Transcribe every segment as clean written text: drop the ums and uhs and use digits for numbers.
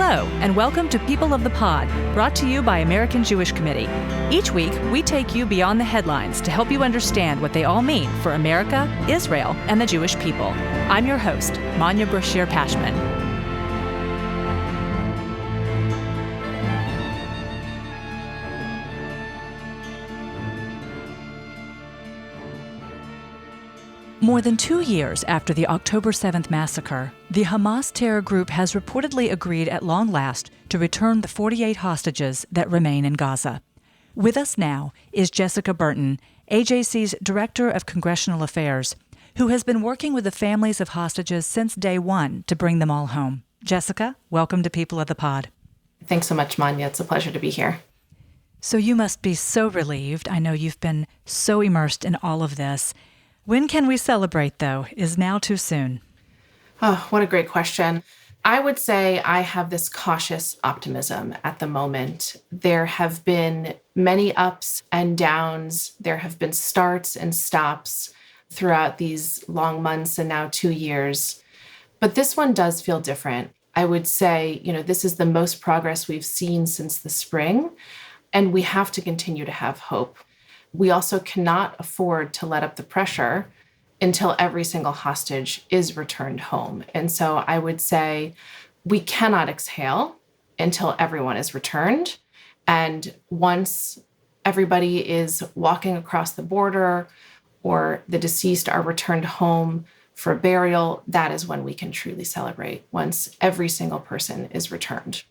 Hello, and welcome to People of the Pod, brought to you by American Jewish Committee. Each week, we take you beyond the headlines to help you understand what they all mean for America, Israel, and the Jewish people. I'm your host, Manya Brashear-Pashman. More than 2 years after the October 7th massacre, the Hamas terror group has reportedly agreed at long last to return the 48 hostages that remain in Gaza. With us now is Jessica Bernton, AJC's Director of Congressional Affairs, who has been working with the families of hostages since day one to bring them all home. Jessica, welcome to People of the Pod. Thanks so much, Manya. It's a pleasure to be here. So you must be so relieved. I know you've been so immersed in all of this. When can we celebrate, though? Is now too soon? Oh, what a great question. I would say I have this cautious optimism at the moment. There have been many ups and downs. There have been starts and stops throughout these long months and now 2 years. But this one does feel different. I would say, this is the most progress we've seen since the spring, and we have to continue to have hope. We also cannot afford to let up the pressure until every single hostage is returned home. And so I would say we cannot exhale until everyone is returned. And once everybody is walking across the border or the deceased are returned home for burial, that is when we can truly celebrate, once every single person is returned.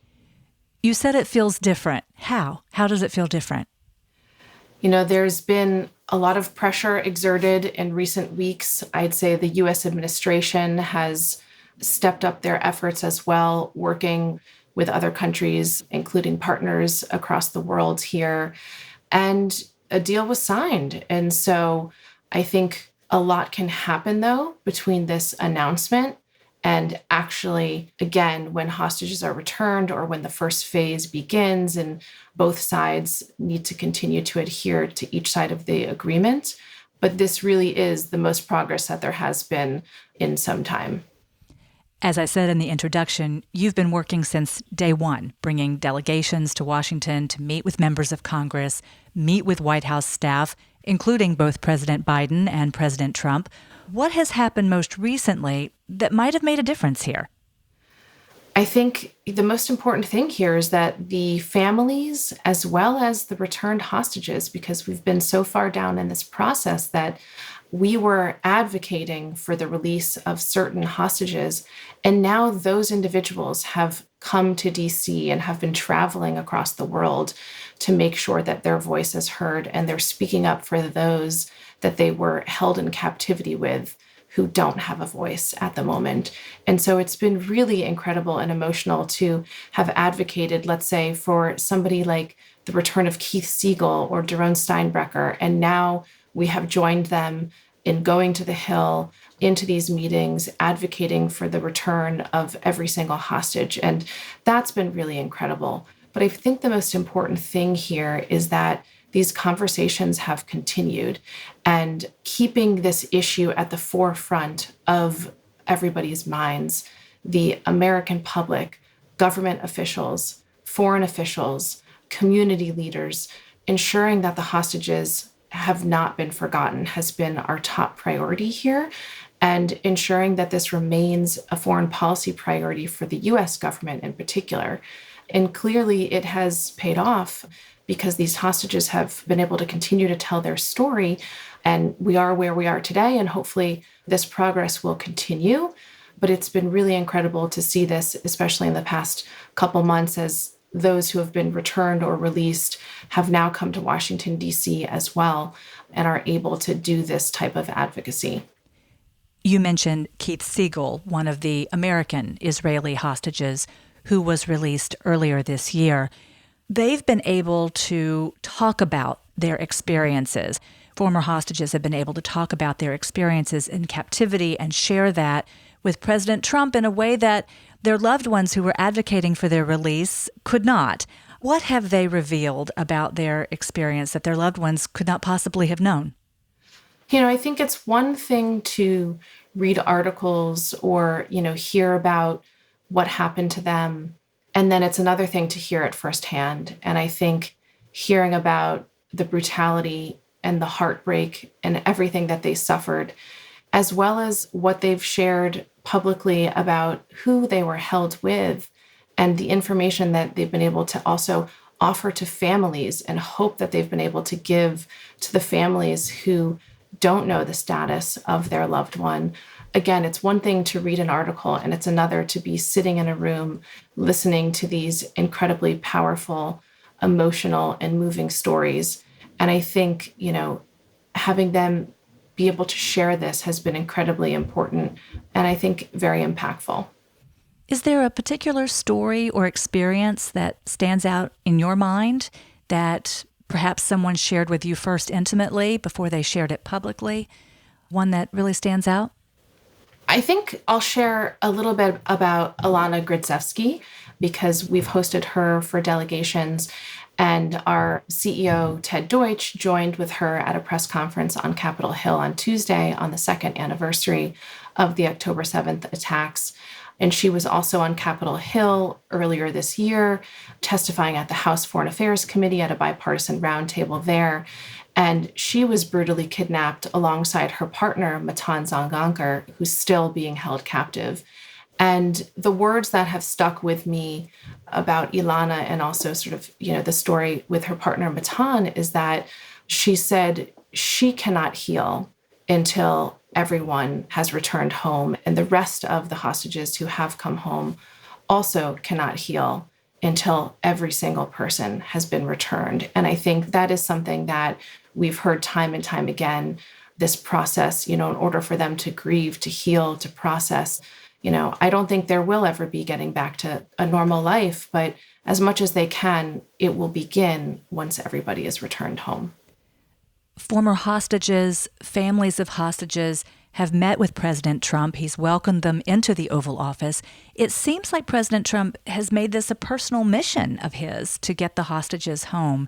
You said it feels different. How? How does it feel different? There's been a lot of pressure exerted in recent weeks. I'd say the U.S. administration has stepped up their efforts as well, working with other countries, including partners across the world here. And a deal was signed. And so I think a lot can happen, though, between this announcement and actually, again, when hostages are returned or when the first phase begins and both sides need to continue to adhere to each side of the agreement. But this really is the most progress that there has been in some time. As I said in the introduction, you've been working since day one, bringing delegations to Washington to meet with members of Congress, meet with White House staff, including both President Biden and President Trump. What has happened most recently that might have made a difference here? I think the most important thing here is that the families, as well as the returned hostages, because we've been so far down in this process that we were advocating for the release of certain hostages, and now those individuals have come to DC and have been traveling across the world to make sure that their voice is heard, and they're speaking up for those that they were held in captivity with who don't have a voice at the moment. And so it's been really incredible and emotional to have advocated, let's say, for somebody like the return of Keith Siegel or Daron Steinbrecher. And now we have joined them in going to the Hill, into these meetings, advocating for the return of every single hostage. And that's been really incredible. But I think the most important thing here is that these conversations have continued, and keeping this issue at the forefront of everybody's minds, the American public, government officials, foreign officials, community leaders, ensuring that the hostages have not been forgotten has been our top priority here, and ensuring that this remains a foreign policy priority for the U.S. government in particular. And clearly it has paid off, because these hostages have been able to continue to tell their story, and we are where we are today, and hopefully this progress will continue. But it's been really incredible to see this, especially in the past couple months, as those who have been returned or released have now come to Washington, D.C. as well, and are able to do this type of advocacy. You mentioned Keith Siegel, one of the American Israeli hostages who was released earlier this year. They've been able to talk about their experiences. Former hostages have been able to talk about their experiences in captivity and share that with President Trump in a way that their loved ones who were advocating for their release could not. What have they revealed about their experience that their loved ones could not possibly have known? I think it's one thing to read articles or, hear about what happened to them And then it's another thing to hear it firsthand. And I think hearing about the brutality and the heartbreak and everything that they suffered, as well as what they've shared publicly about who they were held with and the information that they've been able to also offer to families and hope that they've been able to give to the families who don't know the status of their loved one. Again, it's one thing to read an article, and it's another to be sitting in a room listening to these incredibly powerful, emotional, and moving stories. And I think, having them be able to share this has been incredibly important and I think very impactful. Is there a particular story or experience that stands out in your mind that perhaps someone shared with you first intimately before they shared it publicly? One that really stands out? I think I'll share a little bit about Ilana Grzycewski because we've hosted her for delegations, and our CEO, Ted Deutsch, joined with her at a press conference on Capitol Hill on Tuesday on the second anniversary of the October 7th attacks. And she was also on Capitol Hill earlier this year, testifying at the House Foreign Affairs Committee at a bipartisan roundtable there. And she was brutally kidnapped alongside her partner, Matan Zangankar, who's still being held captive. And the words that have stuck with me about Ilana and also sort of, the story with her partner, Matan, is that she said she cannot heal until everyone has returned home, and the rest of the hostages who have come home also cannot heal until every single person has been returned. And I think that is something that we've heard time and time again, this process, in order for them to grieve, to heal, to process. I don't think there will ever be getting back to a normal life, but as much as they can, it will begin once everybody is returned home. Former hostages, families of hostages have met with President Trump. He's welcomed them into the Oval Office. It seems like President Trump has made this a personal mission of his to get the hostages home.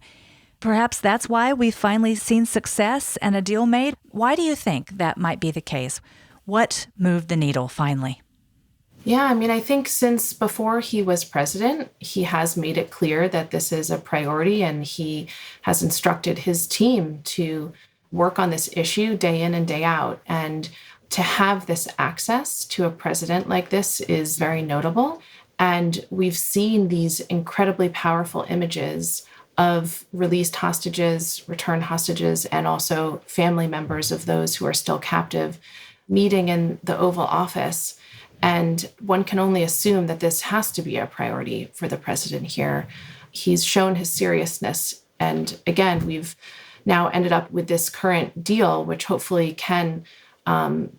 Perhaps that's why we've finally seen success and a deal made. Why do you think that might be the case? What moved the needle finally? Yeah, I think since before he was president, he has made it clear that this is a priority, and he has instructed his team to work on this issue day in and day out. And to have this access to a president like this is very notable. And we've seen these incredibly powerful images of released hostages, returned hostages, and also family members of those who are still captive meeting in the Oval Office. And one can only assume that this has to be a priority for the president here. He's shown his seriousness. And again, we've now ended up with this current deal, which hopefully can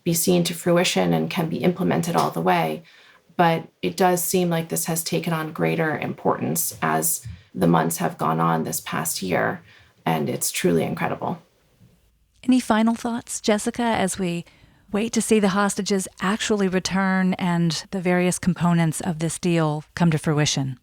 be seen to fruition and can be implemented all the way. But it does seem like this has taken on greater importance as the months have gone on this past year. And it's truly incredible. Any final thoughts, Jessica, as we wait to see the hostages actually return and the various components of this deal come to fruition?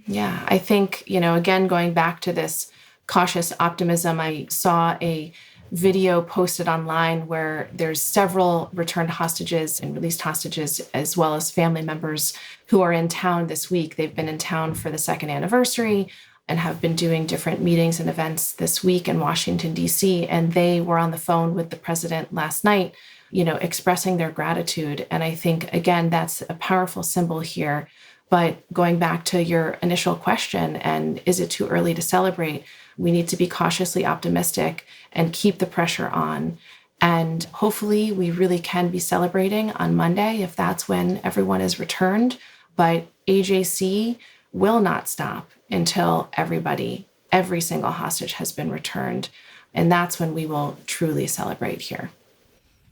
Yeah, I think, again, going back to this cautious optimism, I saw a video posted online where there's several returned hostages and released hostages, as well as family members who are in town this week. They've been in town for the second anniversary and have been doing different meetings and events this week in Washington, D.C. And they were on the phone with the president last night, expressing their gratitude. And I think, again, that's a powerful symbol here. But going back to your initial question, and is it too early to celebrate? We need to be cautiously optimistic and keep the pressure on. And hopefully we really can be celebrating on Monday if that's when everyone is returned. But AJC will not stop until every single hostage has been returned. And that's when we will truly celebrate here.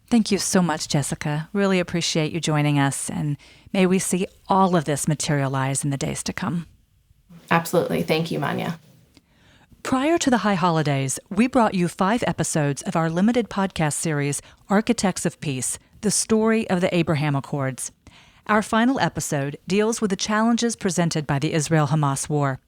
Thank you so much, Jessica. Really appreciate you joining us, and may we see all of this materialize in the days to come. Absolutely. Thank you, Manya. Prior to the high holidays, we brought you 5 episodes of our limited podcast series, Architects of Peace, the story of the Abraham Accords. Our final episode deals with the challenges presented by the Israel-Hamas war.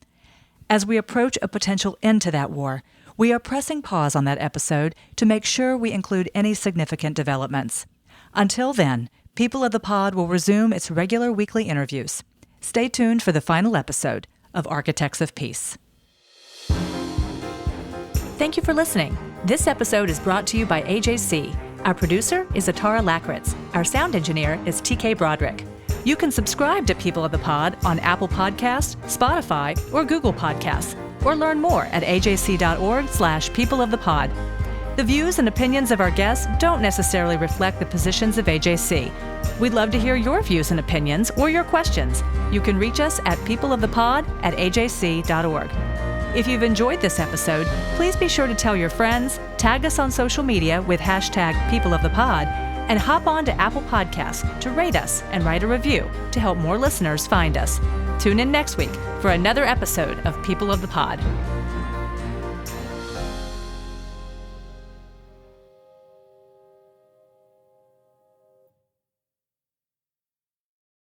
As we approach a potential end to that war, we are pressing pause on that episode to make sure we include any significant developments. Until then, People of the Pod will resume its regular weekly interviews. Stay tuned for the final episode of Architects of Peace. Thank you for listening. This episode is brought to you by AJC. Our producer is Atara Lakritz. Our sound engineer is TK Broderick. You can subscribe to People of the Pod on Apple Podcasts, Spotify, or Google Podcasts, or learn more at ajc.org/peopleofthepod. The views and opinions of our guests don't necessarily reflect the positions of AJC. We'd love to hear your views and opinions or your questions. You can reach us at peopleofthepod@ajc.org. If you've enjoyed this episode, please be sure to tell your friends, tag us on social media with #PeopleOfThePod, and hop on to Apple Podcasts to rate us and write a review to help more listeners find us. Tune in next week for another episode of People of the Pod.